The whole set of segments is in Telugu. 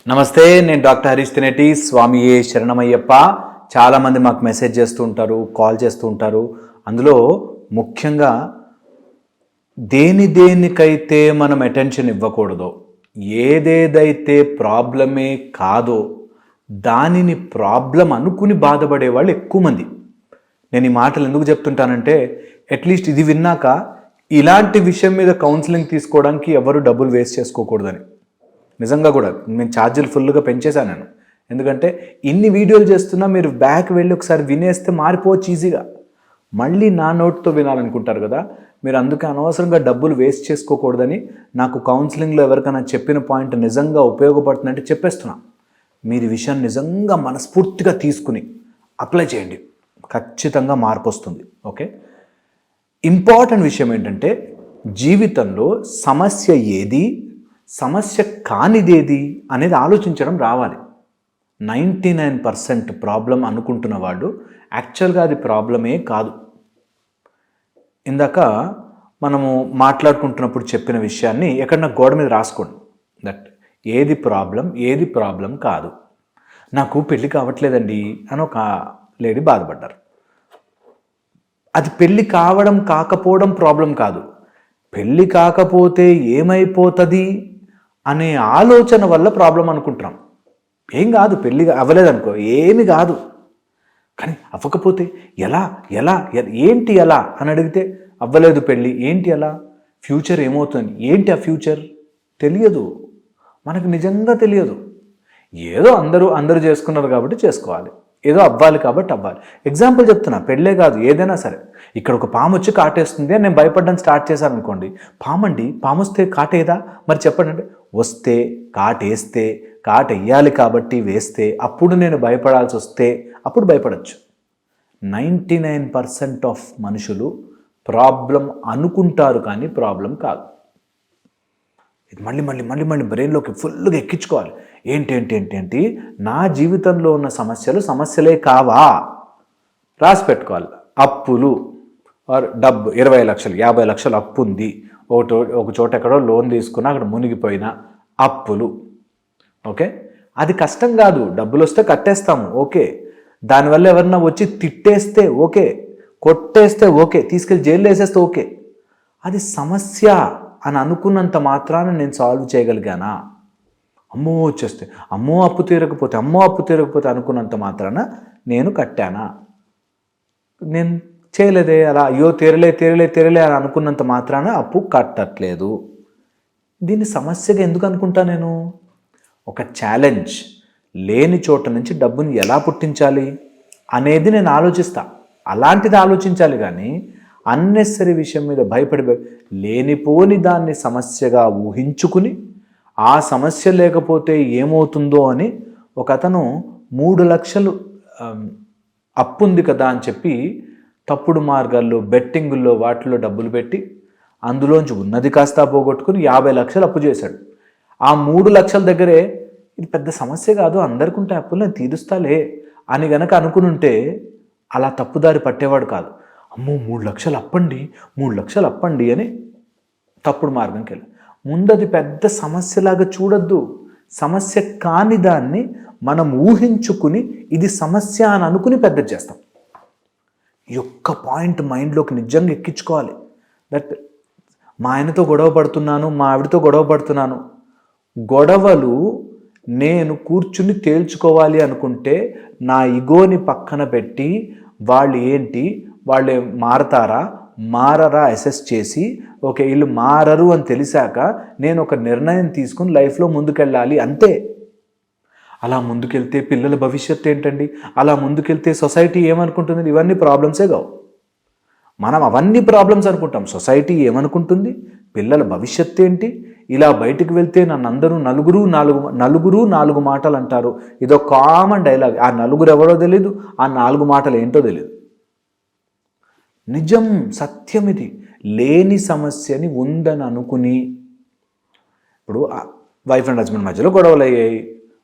నమస్తే, నేను డాక్టర్ హరీష్ తినేటి. స్వామియే శరణమయ్యప్ప. చాలామంది మాకు మెసేజ్ చేస్తూ ఉంటారు, కాల్ చేస్తూ ఉంటారు. అందులో ముఖ్యంగా దేనికైతే మనం అటెన్షన్ ఇవ్వకూడదో, ఏదేదైతే ప్రాబ్లమే కాదో దానిని ప్రాబ్లం అనుకుని బాధపడే వాళ్ళు ఎక్కువ మంది. నేను ఈ మాటలు ఎందుకు చెప్తుంటానంటే, అట్లీస్ట్ ఇది విన్నాక ఇలాంటి విషయం మీద కౌన్సిలింగ్ తీసుకోవడానికి ఎవరు డబ్బులు వేస్ట్ చేసుకోకూడదని. నిజంగా కూడా నేను ఛార్జీలు ఫుల్గా పెంచేశాను నేను. ఎందుకంటే ఇన్ని వీడియోలు చేస్తున్నా మీరు బ్యాక్ వెళ్ళి ఒకసారి వినేస్తే మారిపోవచ్చు ఈజీగా. మళ్ళీ నా నోట్తో వినాలనుకుంటారు కదా, మీరు అందుకే అనవసరంగా డబ్బులు వేస్ట్ చేసుకోకూడదని నాకు కౌన్సిలింగ్లో ఎవరికైనా చెప్పిన పాయింట్ నిజంగా ఉపయోగపడుతుందంటే చెప్పేస్తున్నా. మీరు ఈ విషయాన్ని నిజంగా మనస్ఫూర్తిగా తీసుకుని అప్లై చేయండి, ఖచ్చితంగా మార్పు వస్తుంది. ఓకే, ఇంపార్టెంట్ విషయం ఏంటంటే జీవితంలో సమస్య ఏది, సమస్య కానిదేది అనేది ఆలోచించడం రావాలి. 99% ప్రాబ్లం అనుకుంటున్న వాడు యాక్చువల్గా అది ప్రాబ్లమే కాదు. ఇందాక మనము మాట్లాడుకుంటున్నప్పుడు చెప్పిన విషయాన్ని ఎక్కడన్నా గోడ మీద రాసుకోండి. దట్ ఏది ప్రాబ్లం కాదు. నాకు పెళ్ళి కావట్లేదండి అని ఒక లేడీ బాధపడ్డారు. అది పెళ్ళి కావడం కాకపోవడం ప్రాబ్లం కాదు, పెళ్ళి కాకపోతే ఏమైపోతుంది అనే ఆలోచన వల్ల ప్రాబ్లం అనుకుంటున్నాం. ఏం కాదు, పెళ్ళి అవ్వలేదనుకో ఏమి కాదు, కానీ అవ్వకపోతే ఎలా ఏంటి ఎలా అని అడిగితే అవ్వలేదు పెళ్ళి, ఏంటి ఎలా, ఫ్యూచర్ ఏమవుతుంది, ఏంటి ఆ ఫ్యూచర్ తెలియదు, మనకు నిజంగా తెలియదు. ఏదో అందరూ చేసుకున్నారు కాబట్టి చేసుకోవాలి, ఏదో అవ్వాలి కాబట్టి అవ్వాలి. ఎగ్జాంపుల్ చెప్తున్నా, పెళ్ళే కాదు ఏదైనా సరే. ఇక్కడ ఒక పాము వచ్చి కాటేస్తుంది అని నేను భయపడడం స్టార్ట్ చేశాను అనుకోండి, పాము వస్తే కాటేదా మరి చెప్పండి. అంటే వస్తే కాటేస్తే కాటెయ్యాలి కాబట్టి వేస్తే అప్పుడు నేను భయపడాల్సి వస్తే అప్పుడు భయపడచ్చు. 99% ఆఫ్ మనుషులు ప్రాబ్లం అనుకుంటారు కానీ ప్రాబ్లం కాదు. ఇది మళ్ళీ బ్రెయిన్లోకి ఫుల్గా ఎక్కించుకోవాలి. ఏంటి నా జీవితంలో ఉన్న సమస్యలే కావా రాసి పెట్టుకోవాలి. అప్పులు, డబ్బు 20 లక్షలు 50 లక్షలు అప్పు ఉంది, ఒక చోట ఎక్కడో లోన్ తీసుకున్నా అక్కడ మునిగిపోయిన అప్పులు. ఓకే, అది కష్టం కాదు, డబ్బులు వస్తే కట్టేస్తాము. ఓకే, దానివల్ల ఎవరన్నా వచ్చి తిట్టేస్తే ఓకే, కొట్టేస్తే ఓకే, తీసుకెళ్ళి జైల్లో వేసేస్తే ఓకే. అది సమస్య అని అనుకున్నంత మాత్రాన నేను సాల్వ్ చేయగలిగానా? అమ్మో వచ్చేస్తే అప్పు తీరకపోతే అనుకున్నంత మాత్రాన నేను కట్టానా? నేను చేయలేదే అలా, అయ్యో తీరలే అని అనుకున్నంత మాత్రాన అప్పు కట్టట్లేదు. దీన్ని సమస్యగా ఎందుకు అనుకుంటా నేను? ఒక ఛాలెంజ్, లేని చోట నుంచి డబ్బుని ఎలా పుట్టించాలి అనేది నేను ఆలోచిస్తా. అలాంటిది ఆలోచించాలి కానీ అన్నెసరీ విషయం మీద భయపడి లేనిపోని దాన్ని సమస్యగా ఊహించుకుని ఆ సమస్య లేకపోతే ఏమవుతుందో అని ఒక అతను 3 లక్షలు అప్పు ఉంది కదా అని చెప్పి తప్పుడు మార్గాల్లో, బెట్టింగుల్లో, వాటిలో డబ్బులు పెట్టి అందులోంచి ఉన్నది కాస్త పోగొట్టుకుని 50 లక్షలు అప్పు చేశాడు. ఆ 3 లక్షల దగ్గరే ఇది పెద్ద సమస్య కాదు, అందరికీ ఉంటే అప్పులు నేను తీరుస్తాలే అని గనక అనుకుని ఉంటే అలా తప్పుదారి పట్టేవాడు కాదు. అమ్మో 3 లక్షలు అప్పండి అని తప్పుడు మార్గంకి వెళ్ళి ముందది పెద్ద సమస్యలాగా చూడొద్దు. సమస్య కాని దాన్ని మనం ఊహించుకుని ఇది సమస్య అని అనుకుని పెద్ద చేస్తాం. ఈ ఒక్క పాయింట్ మైండ్లోకి నిజంగా ఎక్కించుకోవాలి. దట్ మా ఆయనతో గొడవ పడుతున్నాను, మా ఆవిడతో గొడవ పడుతున్నాను, గొడవలు నేను కూర్చుని తేల్చుకోవాలి అనుకుంటే నా ఇగోని పక్కన పెట్టి వాళ్ళు మారరా అసెస్ చేసి ఓకే వీళ్ళు మారరు అని తెలిసాక నేను ఒక నిర్ణయం తీసుకుని లైఫ్లో ముందుకెళ్ళాలి అంతే. అలా ముందుకెళ్తే పిల్లల భవిష్యత్తు ఏంటండి, అలా ముందుకెళ్తే సొసైటీ ఏమనుకుంటుంది? ఇవన్నీ ప్రాబ్లమ్సే కావు. మనం అవన్నీ ప్రాబ్లమ్స్ అనుకుంటాం, సొసైటీ ఏమనుకుంటుంది, పిల్లల భవిష్యత్తు ఏంటి, ఇలా బయటికి వెళ్తే నన్ను అందరూ నలుగురు నాలుగు మాటలు అంటారు. ఇదో కామన్ డైలాగ్. ఆ నలుగురు ఎవరో తెలీదు, ఆ 4 మాటలు ఏంటో తెలియదు. నిజం, సత్యం ఇది. లేని సమస్యని ఉందని అనుకుని, ఇప్పుడు వైఫ్ అండ్ హస్బెండ్ మధ్యలో గొడవలు అయ్యాయి,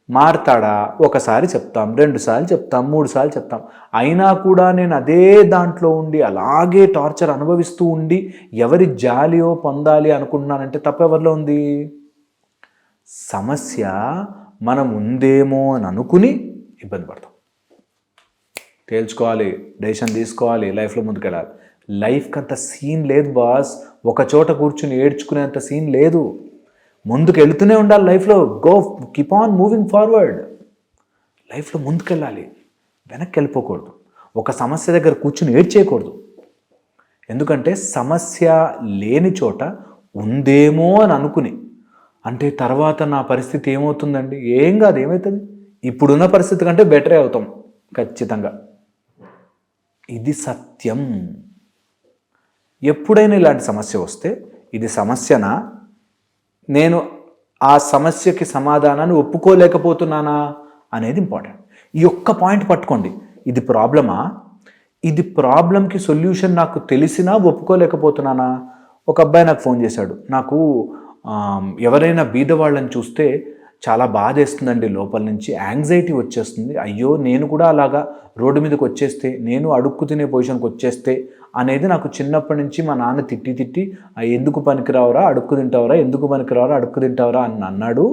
మారతాడా? ఒకసారి చెప్తాం, 2 సార్లు చెప్తాం, 3 సార్లు చెప్తాం. అయినా కూడా నేను అదే దాంట్లో ఉండి అలాగే టార్చర్ అనుభవిస్తూ ఉండి ఎవరి జాలియో పొందాలి అనుకుంటున్నానంటే తప్పెవరిలో ఉంది? సమస్య మనం ఉందేమో అని అనుకుని ఇబ్బంది పడతాం. తేల్చుకోవాలి, డెసిషన్ తీసుకోవాలి, లైఫ్లో ముందుకెళ్ళాలి. లైఫ్కి అంత సీన్ లేదు బాస్. ఒక చోట కూర్చుని ఏడ్చుకునేంత సీన్ లేదు. ముందుకు వెళుతూనే ఉండాలి లైఫ్లో. Keep on moving forward. లైఫ్లో ముందుకెళ్ళాలి, వెనక్కి వెళ్ళిపోకూడదు. ఒక సమస్య దగ్గర కూర్చుని ఏడ్చేయకూడదు. ఎందుకంటే సమస్య లేని చోట ఉందేమో అని అనుకుని, అంటే తర్వాత నా పరిస్థితి ఏమవుతుందండి? ఏం కాదు, ఏమవుతుంది? ఇప్పుడున్న పరిస్థితి కంటే బెటరే అవుతాం ఖచ్చితంగా. ఇది సత్యం. ఎప్పుడైనా ఇలాంటి సమస్య వస్తే ఇది సమస్యనా, నేను ఆ సమస్యకి సమాధానాన్ని ఒప్పుకోలేకపోతున్నానా అనేది ఇంపార్టెంట్. ఈ ఒక్క పాయింట్ పట్టుకోండి. ఇది ప్రాబ్లమా? ఇది ప్రాబ్లంకి సొల్యూషన్ నాకు తెలిసినా ఒప్పుకోలేకపోతున్నానా? ఒక అబ్బాయి నాకు ఫోన్ చేశాడు. నాకు ఎవరైనా బీదవాళ్ళని చూస్తే చాలా బాధేస్తుందండి, లోపల నుంచి యాంగ్జైటీ వచ్చేస్తుంది. అయ్యో నేను కూడా అలాగా రోడ్డు మీదకి వచ్చేస్తే, నేను అడుక్కు తినే పొజిషన్కి వచ్చేస్తే అనేది నాకు చిన్నప్పటి నుంచి మా నాన్న తిట్టి ఎందుకు పనికిరావరా, అడుక్కు తింటావరా, ఎందుకు పనికిరావరా, అడుక్కు తింటావరా అని అన్నాడు.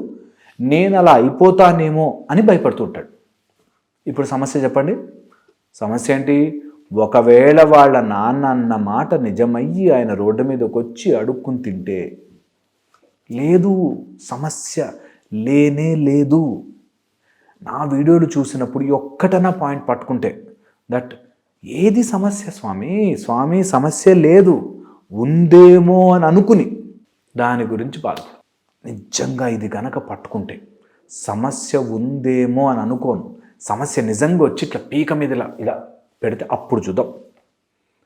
నేను అలా అయిపోతానేమో అని భయపడుతుంటాడు. ఇప్పుడు సమస్య చెప్పండి. సమస్య ఏంటి? ఒకవేళ వాళ్ళ నాన్న అన్న మాట నిజమయ్యి ఆయన రోడ్డు మీదకి వచ్చి అడుక్కుని తింటే, లేదు, సమస్య లేనే లేదు. నా వీడియోలు చూసినప్పుడు ఈ ఒక్కటన్నా పాయింట్ పట్టుకుంటే, దట్ ఏది సమస్య స్వామి సమస్య లేదు, ఉందేమో అని అనుకుని దాని గురించి బాధపడు. నిజంగా ఇది కనుక పట్టుకుంటే, సమస్య ఉందేమో అని అనుకోను, సమస్య నిజంగా వచ్చి ఇట్లా పీక మీద ఇలా పెడితే అప్పుడు చూద్దాం.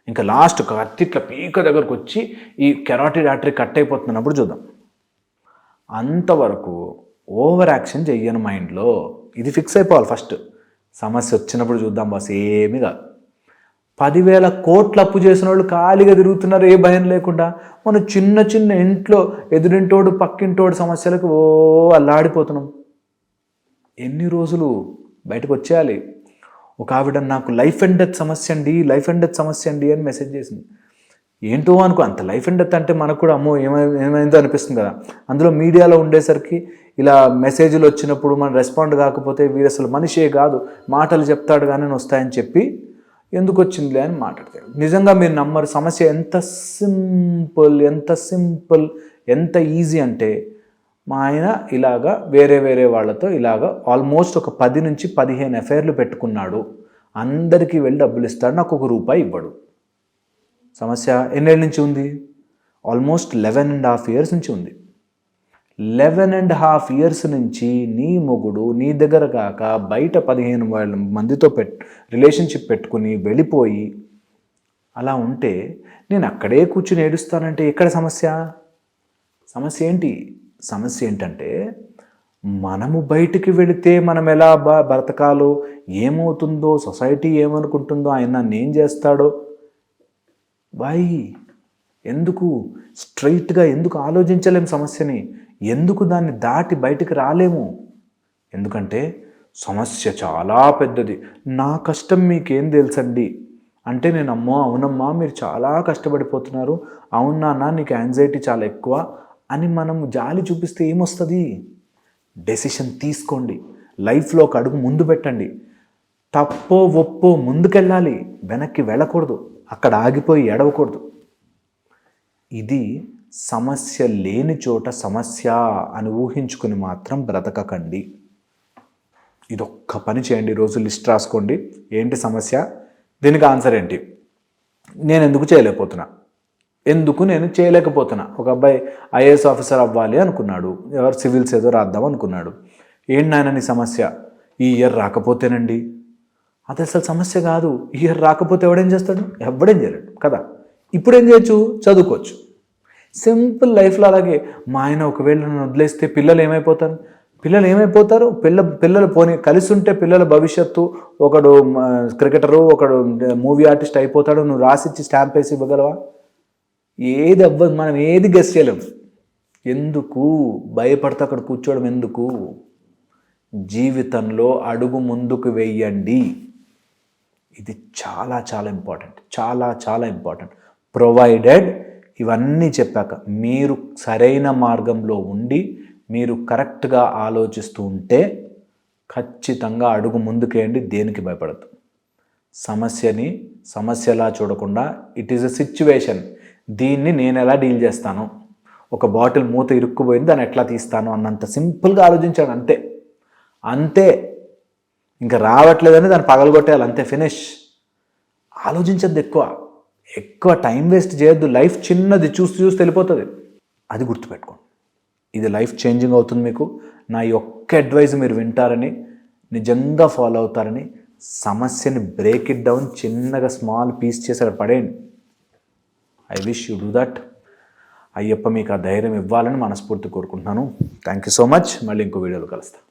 ఇంకా లాస్ట్ కత్తి ఇట్లా పీక దగ్గరకు వచ్చి ఈ కెరాటిడ్ ఆర్టరీ కట్ అయిపోతున్నప్పుడు చూద్దాం. అంతవరకు ఓవర్ యాక్షన్ చెయ్యను మైండ్లో. ఇది ఫిక్స్ అయిపోవాలి ఫస్ట్. సమస్య వచ్చినప్పుడు చూద్దాం బాస్, ఏమీ కాదు. 10,000 కోట్లు అప్పు చేసిన వాళ్ళు ఖాళీగా తిరుగుతున్నారు ఏ భయం లేకుండా. మనం చిన్న ఇంట్లో ఎదురింటోడు పక్కింటోడు సమస్యలకు అల్లాడిపోతున్నాం. ఎన్ని రోజులు బయటకు వచ్చేయాలి? ఒక ఆవిడ నాకు లైఫ్ అండ్ డెత్ సమస్య అండి అని మెసేజ్ చేసింది. ఏంటో అనుకో, అంత లైఫ్ అండ్ డెత్ అంటే మనకు కూడా అమ్మో ఏమైందో అనిపిస్తుంది కదా. అందులో మీడియాలో ఉండేసరికి ఇలా మెసేజ్లు వచ్చినప్పుడు మనం రెస్పాండ్ కాకపోతే వీరు అసలు మనిషే కాదు, మాటలు చెప్తాడు కానీ వస్తాయని చెప్పి ఎందుకు వచ్చిందిలే అని మాట్లాడతాడు. నిజంగా మీరు నమ్మరు, సమస్య ఎంత సింపుల్ ఎంత ఈజీ అంటే, మా ఆయన ఇలాగా వేరే వాళ్ళతో ఇలాగా ఆల్మోస్ట్ ఒక 10 నుంచి 15 అఫైర్లు పెట్టుకున్నాడు. అందరికీ వెళ్ళి డబ్బులు ఇస్తాడు, నాకు ₹1 ఇవ్వడు. సమస్య ఎన్నేళ్ళ నుంచి ఉంది? ఆల్మోస్ట్ 11.5 years నుంచి ఉంది. 11.5 years నుంచి నీ మొగుడు నీ దగ్గర కాక బయట 15 మందితో రిలేషన్షిప్ పెట్టుకుని వెళ్ళిపోయి అలా ఉంటే నేను అక్కడే కూర్చుని ఏడుస్తానంటే ఎక్కడ సమస్య? సమస్య ఏంటి? సమస్య ఏంటంటే, మనము బయటికి వెళితే మనం ఎలా బ్రతకాలో, ఏమవుతుందో, సొసైటీ ఏమనుకుంటుందో, ఆయన నన్ను ఏం చేస్తాడో, ఎందుకు స్ట్రైట్గా ఎందుకు ఆలోచించలేము సమస్యని? ఎందుకు దాన్ని దాటి బయటికి రాలేము? ఎందుకంటే సమస్య చాలా పెద్దది. నా కష్టం మీకేం తెలుసండి అంటే, నేను అవునమ్మా మీరు చాలా కష్టపడిపోతున్నారు, అవునా నీకు యాంగ్జైటీ చాలా ఎక్కువ అని మనం జాలి చూపిస్తే ఏమొస్తుంది? డెసిషన్ తీసుకోండి, లైఫ్లో ఒక అడుగు ముందు పెట్టండి. తప్పో ఒప్పో ముందుకెళ్ళాలి, వెనక్కి వెళ్ళకూడదు, అక్కడ ఆగిపోయి ఏడవకూడదు. ఇది సమస్య లేని చోట సమస్య అని ఊహించుకుని మాత్రం బ్రతకకండి. ఇదొక్క పని చేయండి, రోజు లిస్ట్ రాసుకోండి. ఏంటి సమస్య, దీనికి ఆన్సర్ ఏంటి, నేను ఎందుకు చేయలేకపోతున్నా. ఒక అబ్బాయి ఐఏఎస్ ఆఫీసర్ అవ్వాలి అనుకున్నాడు, ఎవరు సివిల్స్ ఏదో రాద్దాం అనుకున్నాడు. ఏంటి నాయన నీ సమస్య? ఈ ఇయర్ రాకపోతేనండి. అది అసలు సమస్య కాదు. ఈ ఇయర్ రాకపోతే ఎవడేం చేస్తాడు? ఎవడేం చేయలేడు కదా. ఇప్పుడు ఏం చేయొచ్చు? చదువుకోవచ్చు. సింపుల్ లైఫ్లో అలాగే. మా ఆయన ఒకవేళ నన్ను వదిలేస్తే పిల్లలు ఏమైపోతారు? పిల్లలు పోనీ కలిసి ఉంటే పిల్లల భవిష్యత్తు, ఒకడు క్రికెటరు, ఒకడు మూవీ ఆర్టిస్ట్ అయిపోతాడు, నువ్వు రాసిచ్చి స్టాంప్ వేసి ఇవ్వగలవా? ఏది అవ్వదు, మనం ఏది గెస్ చేయలేము. ఎందుకు భయపడితే అక్కడ కూర్చోవడం ఎందుకు? జీవితంలో అడుగు ముందుకు వెయ్యండి. ఇది చాలా చాలా ఇంపార్టెంట్. ప్రొవైడెడ్ ఇవన్నీ చెప్పాక మీరు సరైన మార్గంలో ఉండి మీరు కరెక్ట్గా ఆలోచిస్తూ ఉంటే ఖచ్చితంగా అడుగు ముందుకేయండి, దేనికి భయపడద్దు. సమస్యలా చూడకుండా ఇట్ ఈజ్ ఎ సిచ్యువేషన్, దీన్ని నేను ఎలా డీల్ చేస్తాను, ఒక బాటిల్ మూత ఇరుక్కుపోయింది దాన్ని ఎట్లా తీస్తాను అన్నంత సింపుల్గా ఆలోచించాడు, అంతే. ఇంకా రావట్లేదని దాన్ని పగలగొట్టేయాలి, అంతే, ఫినిష్. ఆలోచించద్దు, ఎక్కువ టైం వేస్ట్ చేయొద్దు. లైఫ్ చిన్నది, చూసి వెళ్ళిపోతుంది. అది గుర్తుపెట్టుకోండి. ఇది లైఫ్ చేంజింగ్ అవుతుంది మీకు. నా యొక్క అడ్వైజ్ మీరు వింటారని, నిజంగా ఫాలో అవుతారని, సమస్యని బ్రేక్ ఇట్ డౌన్, చిన్నగా స్మాల్ పీస్ చేసి అక్కడ పడేయండి. I wish you do that. Ayyappa మీకు ఆ ధైర్యం ఇవ్వాలని మనస్ఫూర్తి కోరుకుంటున్నాను. Thank you so much. మళ్ళీ ఇంకో వీడియోలో కలుస్తాను.